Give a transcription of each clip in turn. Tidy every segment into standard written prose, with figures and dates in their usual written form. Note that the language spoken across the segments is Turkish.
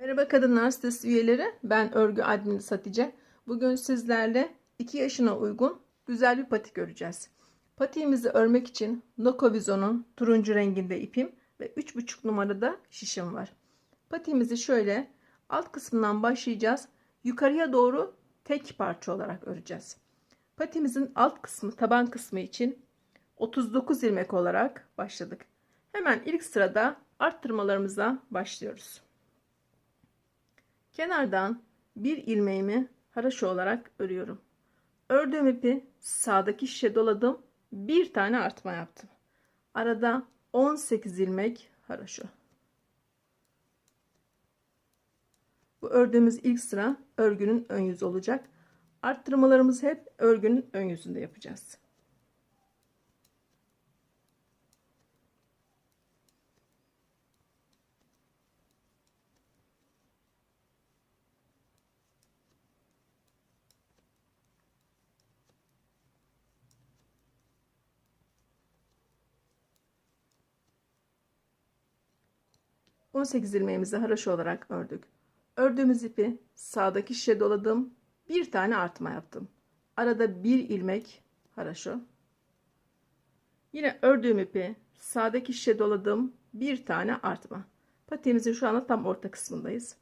Merhaba Kadınlar Sitesi üyeleri. Ben örgü admini Hatice. Bugün sizlerle 2 yaşına uygun güzel bir patik öreceğiz. Patiğimizi örmek için Nokovizon'un turuncu renginde ipim ve 3,5 numarada şişim var. Patiğimizi şöyle alt kısmından başlayacağız. Yukarıya doğru tek parça olarak öreceğiz. Patiğimizin alt kısmı, taban kısmı için 39 ilmek olarak başladık. Hemen ilk sırada arttırmalarımıza başlıyoruz. Kenardan bir ilmeğimi haraşo olarak örüyorum. Ördüğüm ipi sağdaki şişe doladım. Bir tane artma yaptım. Arada 18 ilmek haraşo. Bu ördüğümüz ilk sıra örgünün ön yüzü olacak. Arttırmalarımızı hep örgünün ön yüzünde yapacağız. 18 ilmeğimizi haraşo olarak ördük. Ördüğümüz ipi sağdaki şişe doladım. Bir tane artma yaptım. Arada bir ilmek haraşo. Yine ördüğüm ipi sağdaki şişe doladım. Bir tane artma. Patiğimizin şu anda tam orta kısmındayız.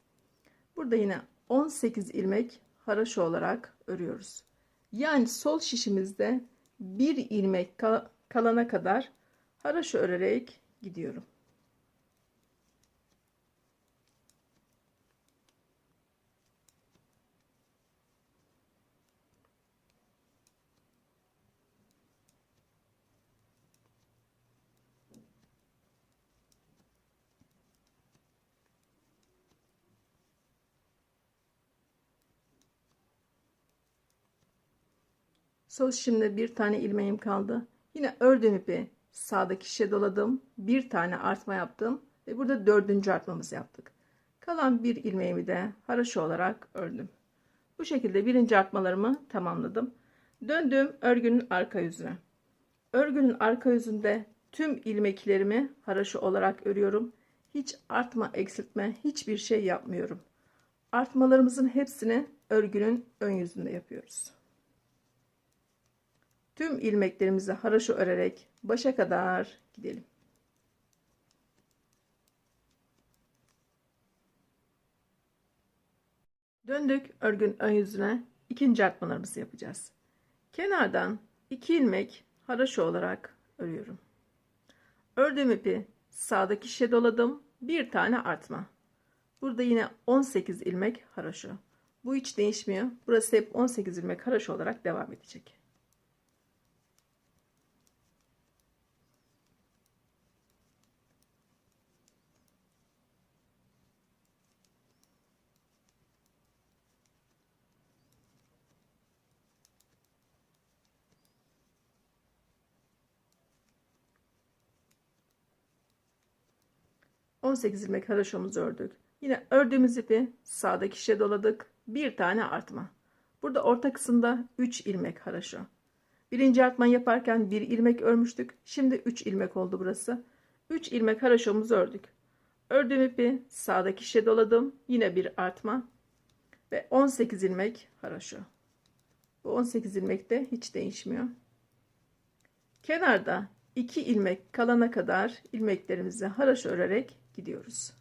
Burada yine 18 ilmek haraşo olarak örüyoruz. Yani sol şişimizde bir ilmek kalana kadar haraşo örerek gidiyorum. Sol şişimde bir tane ilmeğim kaldı. Yine ördüğüm ipi sağdaki şişe doladım. Bir tane artma yaptım. Ve burada dördüncü artmamızı yaptık. Kalan bir ilmeğimi de haraşo olarak ördüm. Bu şekilde birinci artmalarımı tamamladım. Döndüm örgünün arka yüzüne. Örgünün arka yüzünde tüm ilmeklerimi haraşo olarak örüyorum. Hiç artma, eksiltme, hiçbir şey yapmıyorum. Artmalarımızın hepsini örgünün ön yüzünde yapıyoruz. Tüm ilmeklerimizi haraşo örerek başa kadar gidelim. Döndük örgünün ön yüzüne. İkinci artmalarımızı yapacağız. Kenardan 2 ilmek haraşo olarak örüyorum. Ördüğüm ipi sağdaki şişe doladım. Bir tane artma. Burada yine 18 ilmek haraşo. Bu hiç değişmiyor. Burası hep 18 ilmek haraşo olarak devam edecek. ...18 ilmek haraşomuzu ördük. Yine ördüğümüz ipi sağdaki şişe doladık. Bir tane artma. Burada orta kısımda 3 ilmek haraşo. Birinci artmayı yaparken 1 ilmek örmüştük. Şimdi 3 ilmek oldu burası. 3 ilmek haraşomuzu ördük. Ördüğüm ipi sağdaki şişe doladım. Yine bir artma. Ve 18 ilmek haraşo. Bu 18 ilmek de hiç değişmiyor. Kenarda 2 ilmek kalana kadar ilmeklerimizi haraşo örerek gidiyoruz.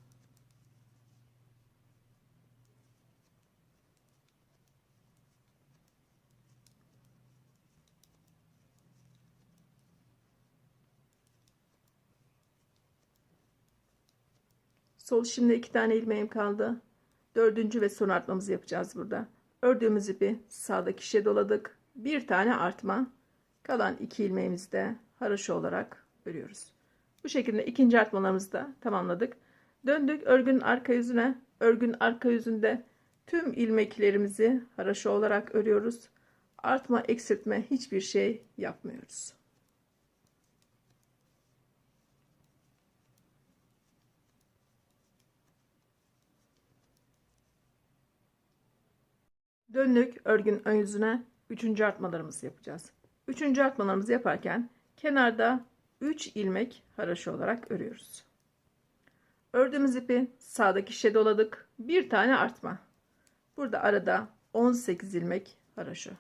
Sol şimdi 2 tane ilmeğim kaldı. Dördüncü ve son artmamızı yapacağız burada. Ördüğümüz ipi sağdaki şişe doladık. Bir tane artma. Kalan 2 ilmeğimizi de haraşo olarak örüyoruz. Bu şekilde ikinci artmalarımızı da tamamladık. Döndük örgünün arka yüzüne. Örgünün arka yüzünde tüm ilmeklerimizi haraşo olarak örüyoruz. Artma, eksiltme hiçbir şey yapmıyoruz. Döndük örgünün ön yüzüne. Üçüncü artmalarımızı yapacağız. Üçüncü artmalarımızı yaparken kenarda 3 ilmek haraşo olarak örüyoruz. Ördüğümüz ipi sağdaki şişe doladık. Bir tane artma. Burada arada 18 ilmek haroşa.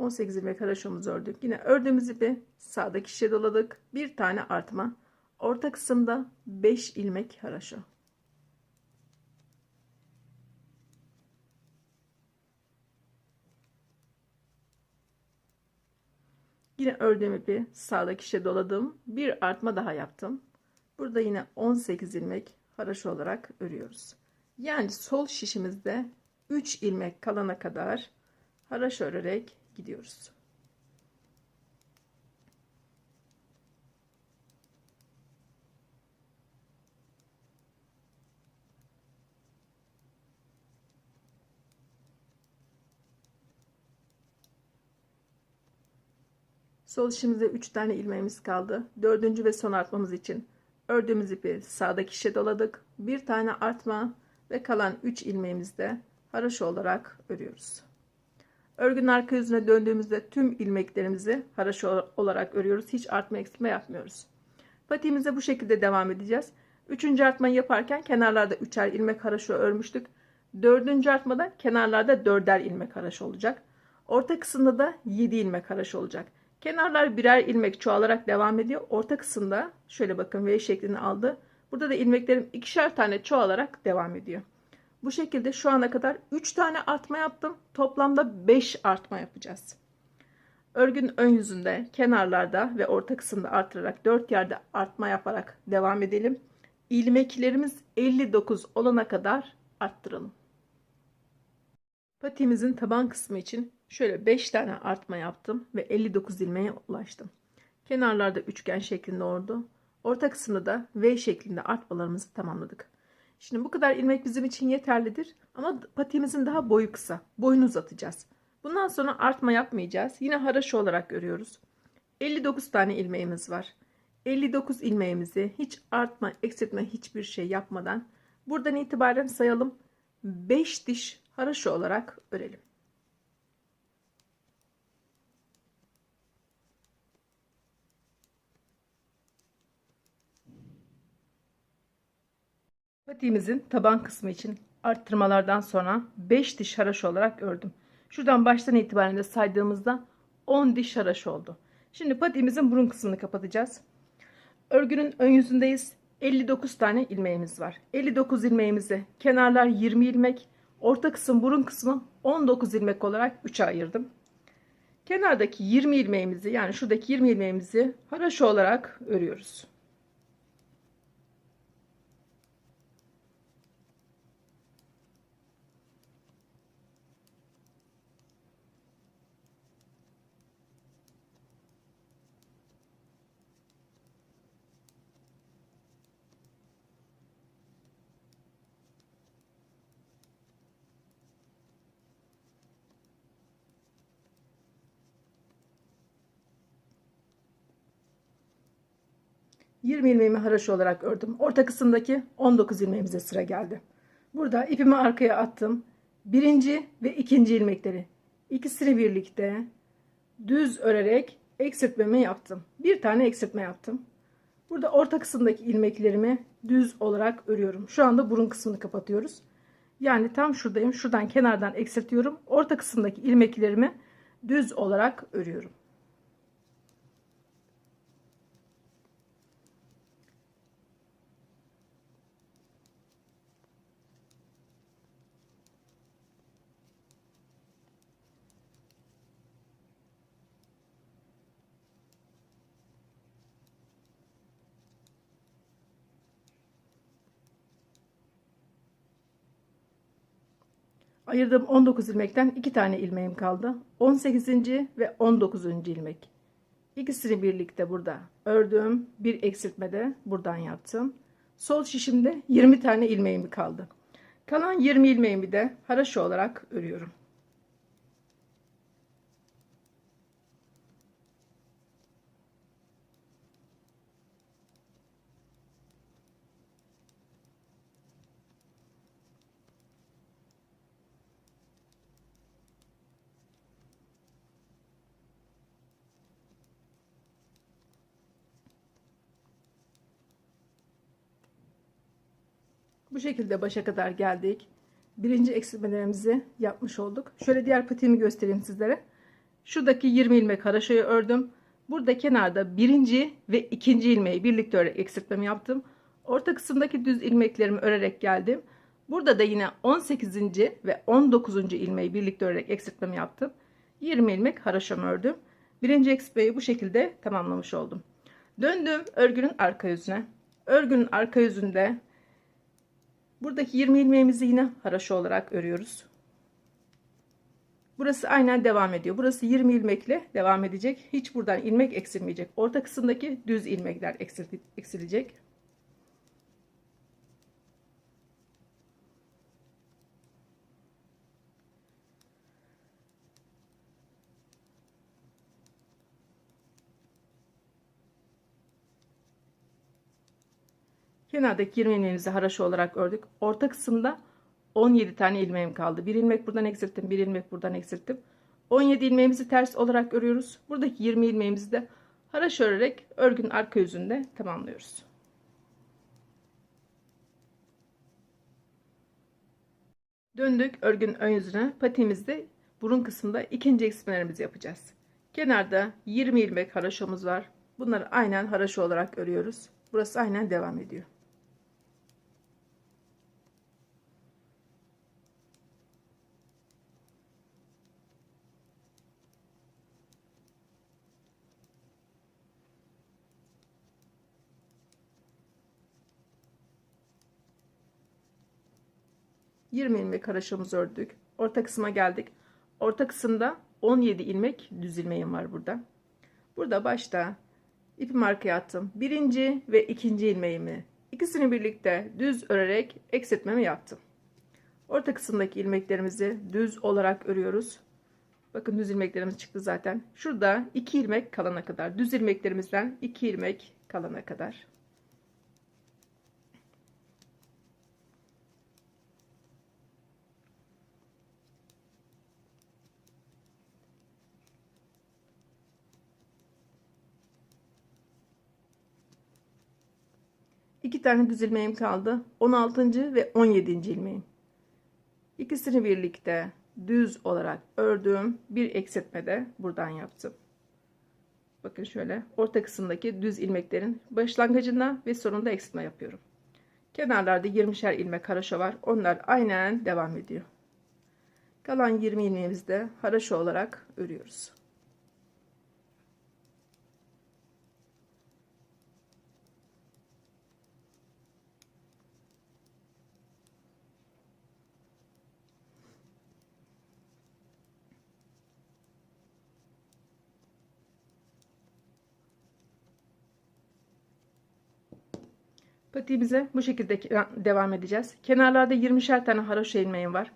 18 ilmek haroşamızı ördük. Yine ördüğümüz ipi sağdaki şişe doladık. Bir tane artma. Orta kısımda 5 ilmek haroşa. Yine ördüğüm ipi sağdaki şişe doladım. Bir artma daha yaptım. Burada yine 18 ilmek haroşa olarak örüyoruz. Yani sol şişimizde 3 ilmek kalana kadar haroşa örerek gidiyoruz. Sol şişimizde 3 tane ilmeğimiz kaldı. Dördüncü ve son artmamız için ördüğümüz ipi sağdaki şişe doladık. Bir tane artma ve kalan 3 ilmeğimizi de haroşa olarak örüyoruz. Örgünün arka yüzüne döndüğümüzde tüm ilmeklerimizi haroşa olarak örüyoruz. Hiç artma eksiltme yapmıyoruz. Patiğimize bu şekilde devam edeceğiz. Üçüncü artmayı yaparken kenarlarda 3'er ilmek haroşa örmüştük. Dördüncü artmada kenarlarda 4'er ilmek haroşa olacak. Orta kısımda da 7 ilmek haroşa olacak. Kenarlar birer ilmek çoğalarak devam ediyor. Orta kısımda şöyle bakın V şeklini aldı. Burada da ilmeklerim ikişer tane çoğalarak devam ediyor. Bu şekilde şu ana kadar 3 tane artma yaptım. Toplamda 5 artma yapacağız. Örgünün ön yüzünde, kenarlarda ve orta kısımda artırarak 4 yerde artma yaparak devam edelim. İlmeklerimiz 59 olana kadar arttıralım. Patiğimizin taban kısmı için şöyle 5 tane artma yaptım ve 59 ilmeğe ulaştım. Kenarlarda üçgen şeklinde oldu. Orta kısımda da V şeklinde artmalarımızı tamamladık. Şimdi bu kadar ilmek bizim için yeterlidir ama patiğimizin daha boyu kısa. Boyunu uzatacağız. Bundan sonra artma yapmayacağız. Yine haroşa olarak örüyoruz. 59 tane ilmeğimiz var. 59 ilmeğimizi hiç artma, eksiltme hiçbir şey yapmadan buradan itibaren sayalım. 5 diş haroşa olarak örelim. Patiğimizin taban kısmı için arttırmalardan sonra 5 diş haroşa olarak ördüm. Şuradan baştan itibaren de saydığımızda 10 diş haroşa oldu. Şimdi patiğimizin burun kısmını kapatacağız. Örgünün ön yüzündeyiz. 59 tane ilmeğimiz var. 59 ilmeğimizi kenarlar 20 ilmek, orta kısım burun kısmı 19 ilmek olarak 3'e ayırdım. Kenardaki 20 ilmeğimizi yani şuradaki 20 ilmeğimizi haroşa olarak örüyoruz. ...20 ilmeğimi haroşa olarak ördüm. Orta kısımdaki 19 ilmeğimize sıra geldi. Burada ipimi arkaya attım. Birinci ve ikinci ilmekleri ikisini birlikte düz örerek eksiltmemi yaptım. Bir tane eksiltme yaptım. Burada orta kısımdaki ilmeklerimi düz olarak örüyorum. Şu anda burun kısmını kapatıyoruz. Yani tam şuradayım. Şuradan kenardan eksiltiyorum. Orta kısımdaki ilmeklerimi düz olarak örüyorum. Ayırdığım 19 ilmekten 2 tane ilmeğim kaldı. 18. ve 19. ilmek. İkisini birlikte burada ördüm. Bir eksiltme de buradan yaptım. Sol şişimde 20 tane ilmeğim kaldı. Kalan 20 ilmeğimi de haroşa olarak örüyorum. Bu şekilde başa kadar geldik. Birinci eksiltmelerimizi yapmış olduk. Şöyle diğer patiğimi göstereyim sizlere. Şuradaki 20 ilmek haraşoyu ördüm. Burada kenarda birinci ve ikinci ilmeği birlikte örerek eksiltmemi yaptım. Orta kısımdaki düz ilmeklerimi örerek geldim. Burada da yine 18. ve 19. ilmeği birlikte örerek eksiltmemi yaptım. 20 ilmek haraşomu ördüm. Birinci eksiltmeyi bu şekilde tamamlamış oldum. Döndüm örgünün arka yüzüne. Örgünün arka yüzünde buradaki 20 ilmeğimizi yine haraşo olarak örüyoruz. Burası aynen devam ediyor. Burası 20 ilmekle devam edecek. Hiç buradan ilmek eksilmeyecek. Orta kısımdaki düz ilmekler eksilecek. Kenardaki 20 ilmeğimizi haraşo olarak ördük. Orta kısımda 17 tane ilmeğim kaldı. Bir ilmek buradan eksilttim, bir ilmek buradan eksilttim. 17 ilmeğimizi ters olarak örüyoruz. Buradaki 20 ilmeğimizi de haraşo örerek örgünün arka yüzünde tamamlıyoruz. Döndük örgünün ön yüzüne. Patiğimizde burun kısmında ikinci eksiltmelerimizi yapacağız. Kenarda 20 ilmek haraşomuz var. Bunları aynen haraşo olarak örüyoruz. Burası aynen devam ediyor. ...20 ilmek haraşomuzu ördük. Orta kısma geldik. Orta kısımda 17 ilmek düz ilmeğim var burada. Burada başta ipimi arkaya attım. Birinci ve ikinci ilmeğimi ikisini birlikte düz örerek eksiltmemi yaptım. Orta kısımdaki ilmeklerimizi düz olarak örüyoruz. Bakın düz ilmeklerimiz çıktı zaten. Şurada 2 ilmek kalana kadar, düz ilmeklerimizden 2 ilmek kalana kadar. İki tane düz ilmeğim kaldı. 16. ve 17. ilmeğim. İkisini birlikte düz olarak ördüm. Bir eksiltme de buradan yaptım. Bakın şöyle orta kısımdaki düz ilmeklerin başlangıcında ve sonunda eksiltme yapıyorum. Kenarlarda 20'şer ilmek haraşo var. Onlar aynen devam ediyor. Kalan 20 ilmeğimizi de haraşo olarak örüyoruz. Patiğimize bu şekilde devam edeceğiz. Kenarlarda 20'şer tane haraşo ilmeğim var.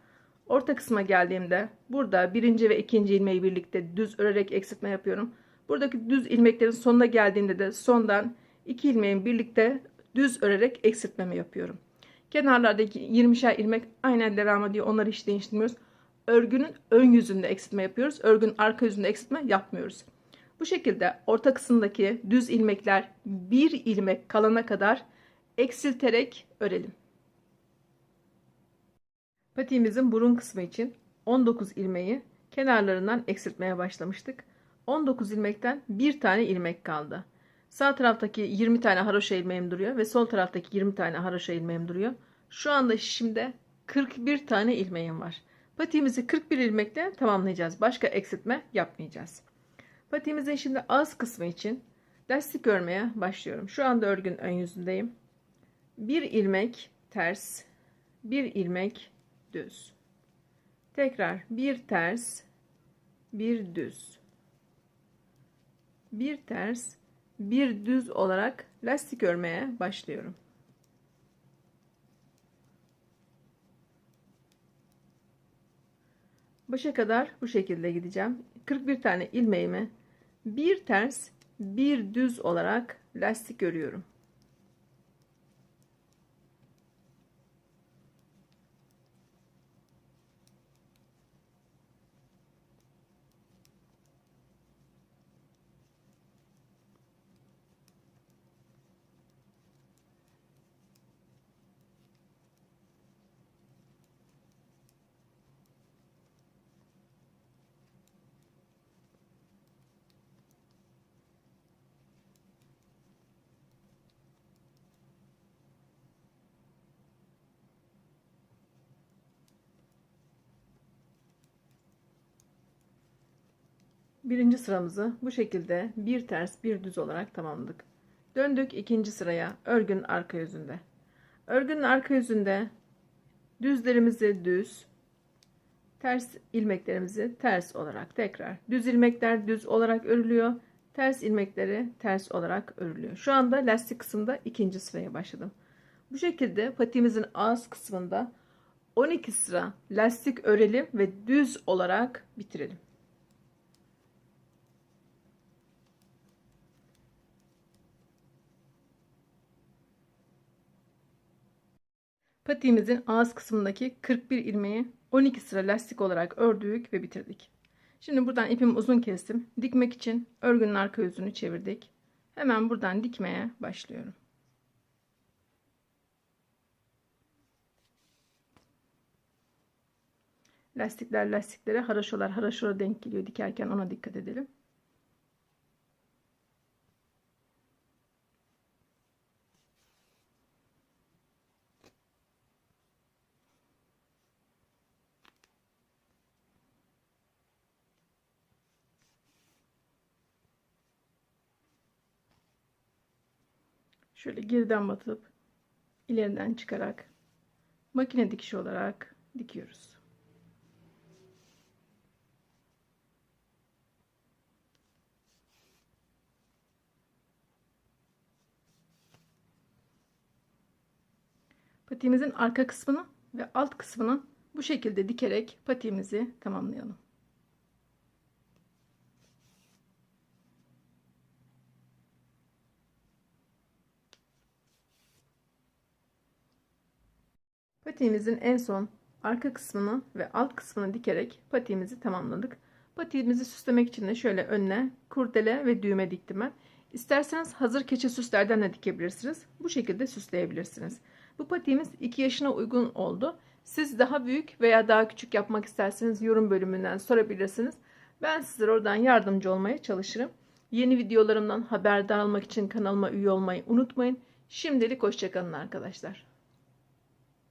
Orta kısma geldiğimde burada birinci ve ikinci ilmeği birlikte düz örerek eksiltme yapıyorum. Buradaki düz ilmeklerin sonuna geldiğinde de sondan 2 ilmeğin birlikte düz örerek eksiltmemi yapıyorum. Kenarlardaki 20'şer ilmek aynen devam ediyor. Onları hiç değiştirmiyoruz. Örgünün ön yüzünde eksiltme yapıyoruz. Örgünün arka yüzünde eksiltme yapmıyoruz. Bu şekilde orta kısımdaki düz ilmekler bir ilmek kalana kadar eksilterek örelim. Patiğimizin burun kısmı için 19 ilmeği kenarlarından eksiltmeye başlamıştık. 19 ilmekten bir tane ilmek kaldı. Sağ taraftaki 20 tane haroşa ilmeğim duruyor ve sol taraftaki 20 tane haroşa ilmeğim duruyor. Şu anda şişimde 41 tane ilmeğim var. Patiğimizi 41 ilmekle tamamlayacağız. Başka eksiltme yapmayacağız. Patiğimizin şimdi ağız kısmı için lastik örmeye başlıyorum. Şu anda örgünün ön yüzündeyim. Bir ilmek ters, bir ilmek düz. Tekrar bir ters, bir düz. Bir ters, bir düz olarak lastik örmeye başlıyorum. Başa kadar bu şekilde gideceğim. 41 tane ilmeğimi bir ters, bir düz olarak lastik örüyorum. Birinci sıramızı bu şekilde bir ters bir düz olarak tamamladık. Döndük ikinci sıraya örgünün arka yüzünde. Örgünün arka yüzünde düzlerimizi düz, ters ilmeklerimizi ters olarak tekrar. Düz ilmekler düz olarak örülüyor. Ters ilmekleri ters olarak örülüyor. Şu anda lastik kısmında ikinci sıraya başladım. Bu şekilde patiğimizin ağız kısmında 12 sıra lastik örelim ve düz olarak bitirelim. Patiğimizin ağız kısmındaki 41 ilmeği 12 sıra lastik olarak ördük ve bitirdik. Şimdi buradan ipimi uzun kestim. Dikmek için örgünün arka yüzünü çevirdik. Hemen buradan dikmeye başlıyorum. Lastikler lastiklere, haraşolar haraşoya denk geliyor dikerken, ona dikkat edelim. Şöyle geriden batıp ileriden çıkarak makine dikişi olarak dikiyoruz. Patiğimizin arka kısmını ve alt kısmını bu şekilde dikerek patiğimizi tamamlayalım. Patiğimizin en son arka kısmını ve alt kısmını dikerek patiğimizi tamamladık. Patiğimizi süslemek için de şöyle önüne kurdele ve düğme diktim ben. İsterseniz hazır keçe süslerden de dikebilirsiniz. Bu şekilde süsleyebilirsiniz. Bu patiğimiz 2 yaşına uygun oldu. Siz daha büyük veya daha küçük yapmak isterseniz yorum bölümünden sorabilirsiniz. Ben sizlere oradan yardımcı olmaya çalışırım. Yeni videolarımdan haberdar olmak için kanalıma üye olmayı unutmayın. Şimdilik hoşça kalın arkadaşlar.